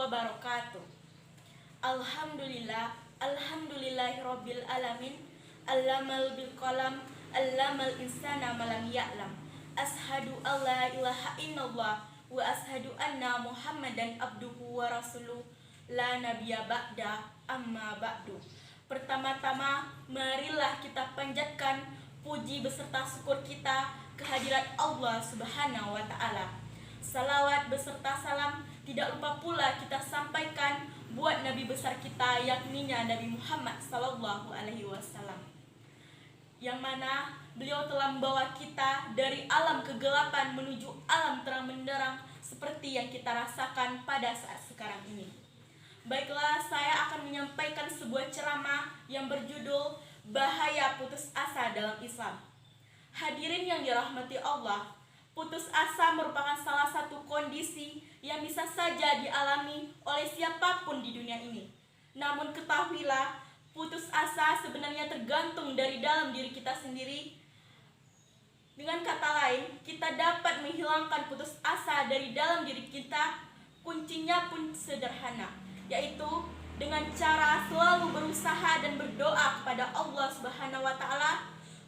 wabarakatuh. Alhamdulillahirabbil alamin. Allamal bil qalam, allamal insana ma lam ya'lam. Ashhadu alla ilaha illallah wa ashhadu anna Muhammadan abduhu wa rasuluh. La nabiyya ba'da, amma ba'du. Pertama-tama, marilah kita panjatkan puji beserta syukur kita kehadirat Allah Subhanahu wa taala. Salawat beserta salam tidak lupa pula kita sampaikan buat nabi besar kita, yakninya Nabi Muhammad sallallahu alaihi wasallam, yang mana beliau telah membawa kita dari alam kegelapan menuju alam terang benderang seperti yang kita rasakan pada saat sekarang ini. Baiklah, saya akan menyampaikan sebuah ceramah yang berjudul Bahaya Putus Asa dalam Islam. Hadirin yang dirahmati Allah, putus asa merupakan salah satu kondisi yang bisa saja dialami oleh siapapun di dunia ini. Namun ketahuilah, putus asa sebenarnya tergantung dari dalam diri kita sendiri. Dengan kata lain, kita dapat menghilangkan putus asa dari dalam diri kita. Kuncinya pun sederhana, yaitu dengan cara selalu berusaha dan berdoa kepada Allah Subhanahu wa taala,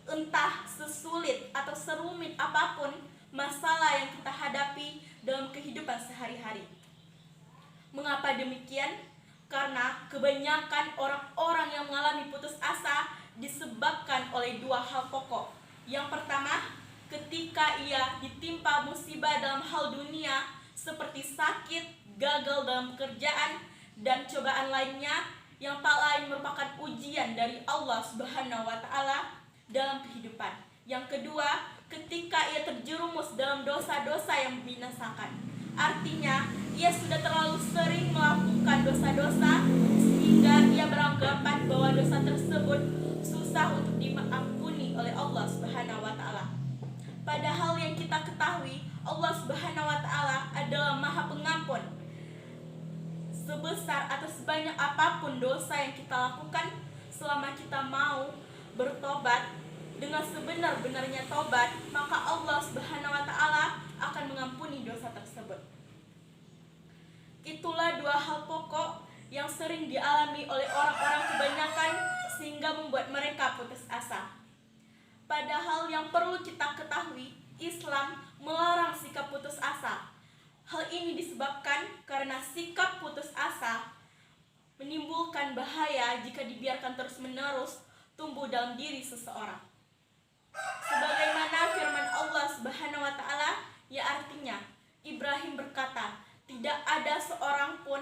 entah sesulit atau serumit apapun masalah yang kita hadapi dalam kehidupan sehari-hari. Mengapa demikian? Karena kebanyakan orang-orang yang mengalami putus asa disebabkan oleh dua hal pokok. Yang pertama, ketika ia ditimpa musibah dalam hal dunia seperti sakit, gagal dalam pekerjaan, dan cobaan lainnya yang tak lain merupakan ujian dari Allah Subhanahu wa taala dalam kehidupan. Yang kedua, ketika ia terjerumus dalam dosa-dosa yang membinasakan. Artinya, ia sudah terlalu sering melakukan dosa-dosa sehingga ia beranggapan bahwa dosa tersebut susah untuk diampuni oleh Allah Subhanahu wa taala. Padahal yang kita ketahui, Allah Subhanahu wa taala adalah Maha Pengampun. Sebesar atau sebanyak apapun dosa yang kita lakukan, selama kita mau bertobat dengan sebenar-benarnya tobat, maka Allah Subhanahu wa taala akan mengampuni dosa tersebut. Itulah dua hal pokok yang sering dialami oleh orang-orang kebanyakan sehingga membuat mereka putus asa. Padahal yang perlu kita ketahui, Islam melarang sikap putus asa. Hal ini disebabkan karena sikap putus asa menimbulkan bahaya jika dibiarkan terus-menerus tumbuh dalam diri seseorang. Sebagaimana firman Allah Subhanahu wa taala, ya artinya Ibrahim berkata, tidak ada seorang pun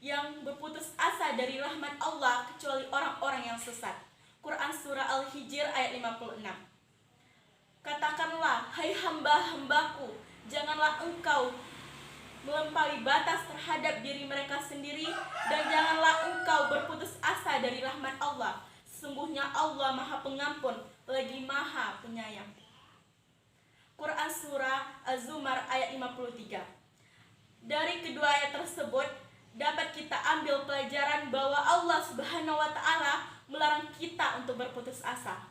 yang berputus asa dari rahmat Allah kecuali orang-orang yang sesat. Quran Surah Al-Hijr ayat 56. Katakanlah, hai hamba-hambaku, janganlah engkau melampaui batas terhadap diri mereka sendiri, dan janganlah engkau berputus asa dari rahmat Allah. Sesungguhnya Allah Maha Pengampun lagi Maha Penyayang. Quran Surah Az-Zumar ayat 53. Dari kedua ayat tersebut dapat kita ambil pelajaran bahwa Allah Subhanahu wa taala melarang kita untuk berputus asa.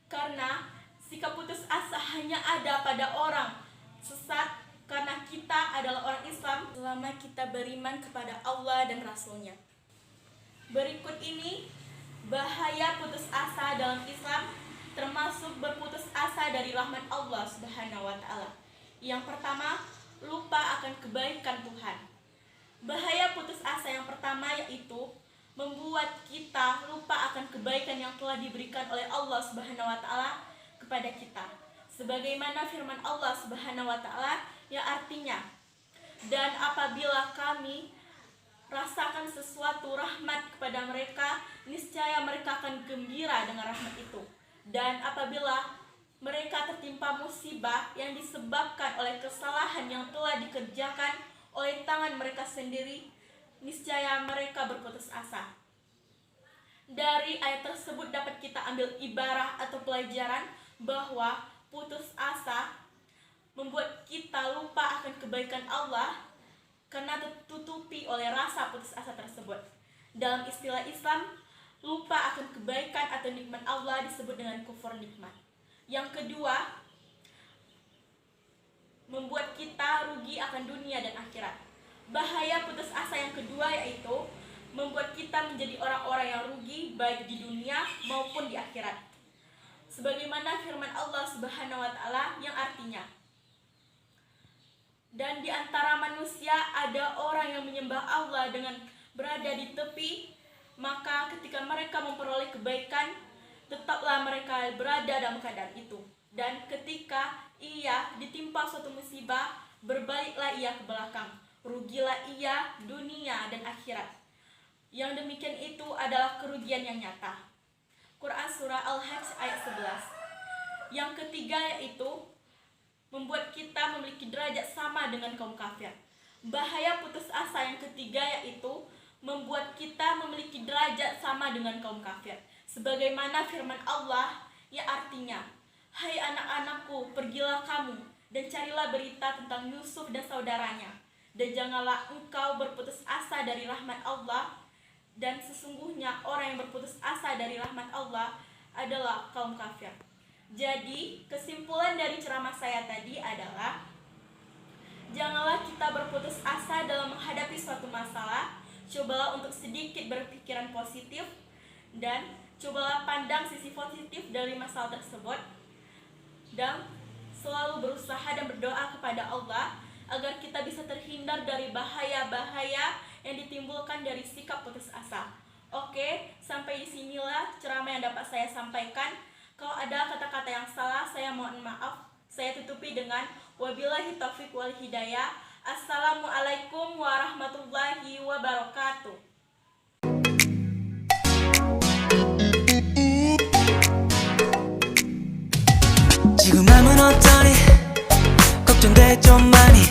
Karena sikap putus asa hanya ada pada orang sesat, karena kita adalah orang Islam selama kita beriman kepada Allah dan Rasul-Nya. Berikut ini bahaya putus asa dalam Islam, termasuk berputus asa dari rahmat Allah Subhanahu wa taala. Yang pertama, lupa akan kebaikan Tuhan. Bahaya putus asa yang pertama yaitu membuat kita lupa akan kebaikan yang telah diberikan oleh Allah Subhanahu wa taala kepada kita. Sebagaimana firman Allah Subhanahu wa taala yang artinya, dan apabila kami rasakan sesuatu rahmat kepada mereka, niscaya mereka akan gembira dengan rahmat itu. Dan apabila mereka tertimpa musibah yang disebabkan oleh kesalahan yang telah dikerjakan oleh tangan mereka sendiri, niscaya mereka berputus asa. Dari ayat tersebut dapat kita ambil ibarah atau pelajaran bahwa putus asa membuat kita lupa akan kebaikan Allah karena tertutupi oleh rasa putus asa tersebut. Dalam istilah Islam, lupa akan kebaikan atau nikmat Allah disebut dengan kufur nikmat. Yang kedua, membuat kita rugi akan dunia dan akhirat. Bahaya putus asa yang kedua yaitu membuat kita menjadi orang-orang yang rugi baik di dunia maupun di akhirat. Sebagaimana firman Allah Subhanahu wa taala yang artinya, dan di antara manusia ada orang yang menyembah Allah dengan berada di tepi, maka ketika mereka memperoleh kebaikan, tetaplah mereka berada dalam keadaan itu. Dan ketika ia ditimpa suatu musibah, berbaliklah ia ke belakang. Rugilah ia dunia dan akhirat. Yang demikian itu adalah kerugian yang nyata. Quran Surah Al-Hajj ayat 11. Yang ketiga yaitu membuat kita memiliki derajat sama dengan kaum kafir. Bahaya putus asa yang ketiga yaitu membuat kita memiliki derajat sama dengan kaum kafir. Sebagaimana firman Allah yang artinya, hai anak-anakku, pergilah kamu dan carilah berita tentang Yusuf dan saudaranya. Dan janganlah engkau berputus asa dari rahmat Allah, dan sesungguhnya orang yang berputus asa dari rahmat Allah adalah kaum kafir. Jadi kesimpulan dari ceramah saya tadi adalah, janganlah kita berputus asa dalam menghadapi suatu masalah. Cobalah untuk sedikit berpikiran positif dan cobalah pandang sisi positif dari masalah tersebut, dan selalu berusaha dan berdoa kepada Allah agar kita bisa terhindar dari bahaya-bahaya yang ditimbulkan dari sikap putus asa. Oke, sampai disinilah ceramah yang dapat saya sampaikan. Kalau ada kata-kata yang salah, saya mohon maaf. Saya tutupi dengan wabillahi taufiq wal hidayah. Assalamualaikum warahmatullahi wabarakatuh. 지금 마음은 어떠니 걱정돼 좀 많이